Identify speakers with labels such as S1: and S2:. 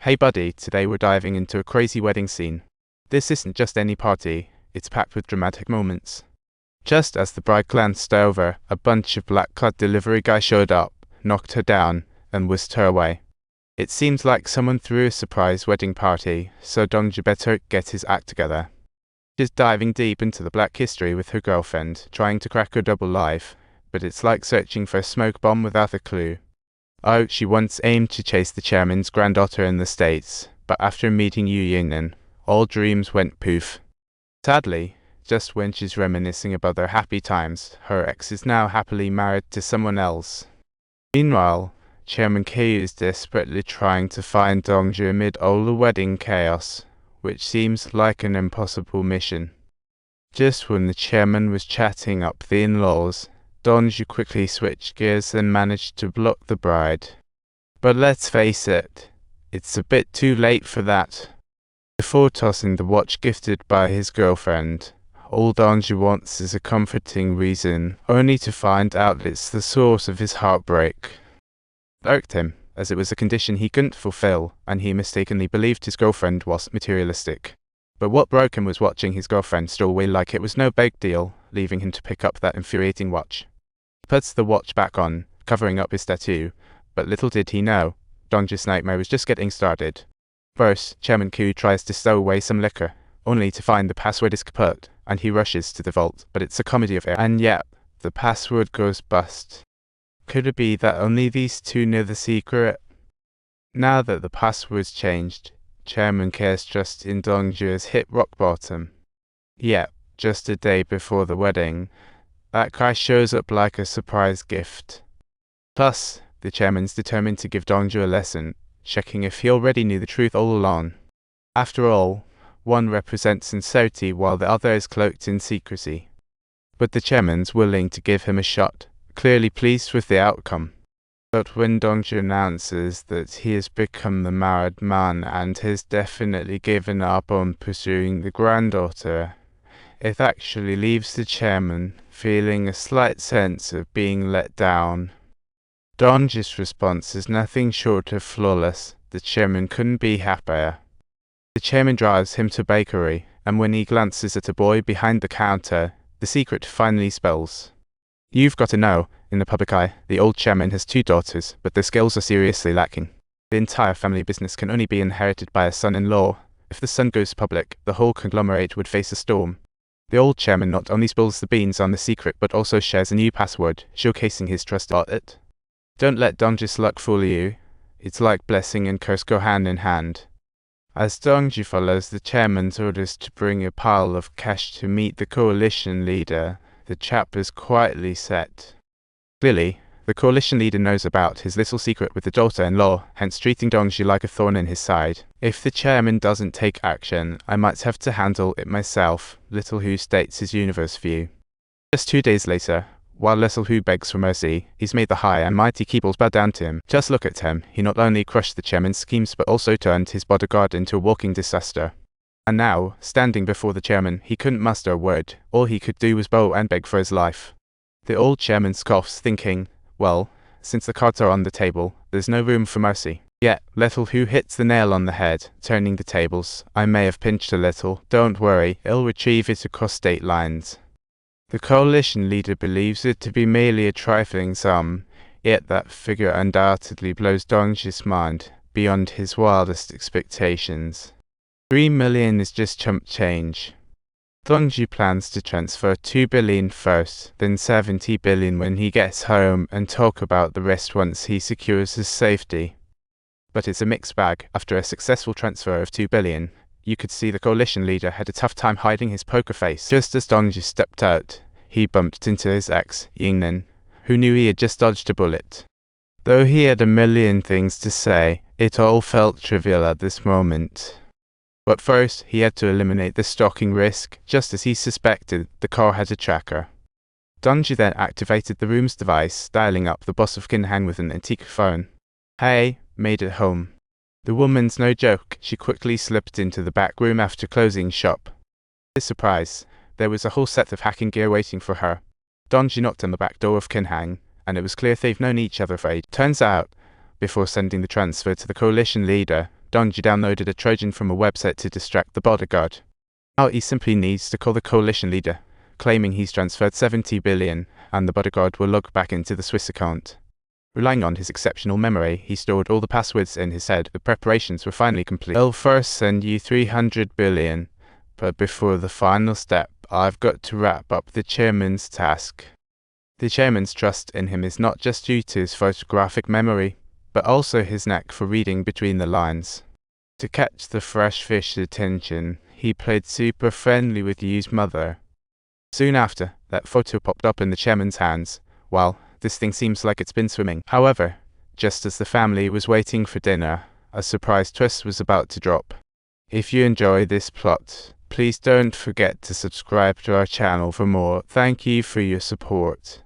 S1: Hey buddy, today we're diving into a crazy wedding scene. This isn't just any party, it's packed with dramatic moments. Just as the bride glanced over, a bunch of black-clad delivery guys showed up, knocked her down, and whisked her away. It seems like someone threw a surprise wedding party, so Dongzhu better get his act together. She's diving deep into the black history with her girlfriend, trying to crack her double life, but it's like searching for a smoke bomb without a clue. Oh, she once aimed to chase the chairman's granddaughter in the States, but after meeting Yu Yingnan, all dreams went poof. Sadly, just when she's reminiscing about their happy times, her ex is now happily married to someone else. Meanwhile, Chairman Kei is desperately trying to find Dongzhu amid all the wedding chaos, which seems like an impossible mission. Just when the chairman was chatting up the in-laws, Dongzhu quickly switched gears and managed to block the bride. But let's face it, it's a bit too late for that. Before tossing the watch gifted by his girlfriend, all Dongzhu wants is a comforting reason, only to find out it's the source of his heartbreak. It irked him, as it was a condition he couldn't fulfill, and he mistakenly believed his girlfriend was materialistic. But what broke him was watching his girlfriend stroll away like it was no big deal, leaving him to pick up that infuriating watch. He puts the watch back on, covering up his tattoo, but little did he know, Dongzhu's nightmare was just getting started. First, Chairman Ku tries to stow away some liquor, only to find the password is kaput, and he rushes to the vault, but it's a comedy of errors. And yet, the password goes bust. Could it be that only these two know the secret? Now that the password's changed, Chairman Ku's trust in Dongzhu has hit rock bottom. Yet, just a day before the wedding, that guy shows up like a surprise gift. Plus, the chairman's determined to give Dongzhu a lesson, checking if he already knew the truth all along. After all, one represents sincerity while the other is cloaked in secrecy. But the chairman's willing to give him a shot, clearly pleased with the outcome. But when Dongzhu announces that he has become the married man and has definitely given up on pursuing the granddaughter, it actually leaves the chairman feeling a slight sense of being let down. Dongzhu's response is nothing short of flawless. The chairman couldn't be happier. The chairman drives him to a bakery, and when he glances at a boy behind the counter, the secret finally spells. You've got to know, in the public eye, the old chairman has 2 daughters, but their skills are seriously lacking. The entire family business can only be inherited by a son-in-law. If the son goes public, the whole conglomerate would face a storm. The old chairman not only spills the beans on the secret, but also shares a new password, showcasing his trust in it. Don't let Dongzhu's luck fool you. It's like blessing and curse go hand in hand. As Dongzhu follows the chairman's orders to bring a pile of cash to meet the coalition leader, the trap is quietly set. Clearly, the coalition leader knows about his little secret with the daughter-in-law, hence treating Dongzhu like a thorn in his side. If the chairman doesn't take action, I might have to handle it myself, Little Hu states his universe view. Just 2 days later, while Little Hu begs for mercy, he's made the high and mighty Keebles bow down to him. Just look at him, he not only crushed the chairman's schemes but also turned his bodyguard into a walking disaster. And now, standing before the chairman, he couldn't muster a word. All he could do was bow and beg for his life. The old chairman scoffs, thinking, well, since the cards are on the table, there's no room for mercy. Yet, Little Hu hits the nail on the head, turning the tables. I may have pinched a little. Don't worry, he'll retrieve it across state lines. The coalition leader believes it to be merely a trifling sum, yet that figure undoubtedly blows Dongzhu's mind beyond his wildest expectations. 3 million is just chump change. Dongzhu plans to transfer 2 billion first, then 70 billion when he gets home, and talk about the rest once he secures his safety. But it's a mixed bag. After a successful transfer of 2 billion, you could see the coalition leader had a tough time hiding his poker face. Just as Dongzhu stepped out, he bumped into his ex, Yingnan, who knew he had just dodged a bullet. Though he had a million things to say, it all felt trivial at this moment. But first, he had to eliminate the stalking risk. Just as he suspected, the car had a tracker. Dongzhu then activated the room's device, dialing up the boss of Kinhang with an antique phone. Hey, made it home. The woman's no joke. She quickly slipped into the back room after closing shop. To his surprise, there was a whole set of hacking gear waiting for her. Dongzhu knocked on the back door of Kinhang, and it was clear they've known each other for ages. Turns out, before sending the transfer to the coalition leader, Dongzhu downloaded a Trojan from a website to distract the bodyguard. Now he simply needs to call the coalition leader, claiming he's transferred 70 billion, and the bodyguard will log back into the Swiss account. Relying on his exceptional memory, he stored all the passwords in his head. The preparations were finally complete. I'll first send you 300 billion, but before the final step, I've got to wrap up the chairman's task. The chairman's trust in him is not just due to his photographic memory, but also his knack for reading between the lines. To catch the fresh fish's attention, he played super friendly with Yu's mother. Soon after, that photo popped up in the chairman's hands. Well, this thing seems like it's been swimming. However, just as the family was waiting for dinner, a surprise twist was about to drop. If you enjoy this plot, please don't forget to subscribe to our channel for more. Thank you for your support.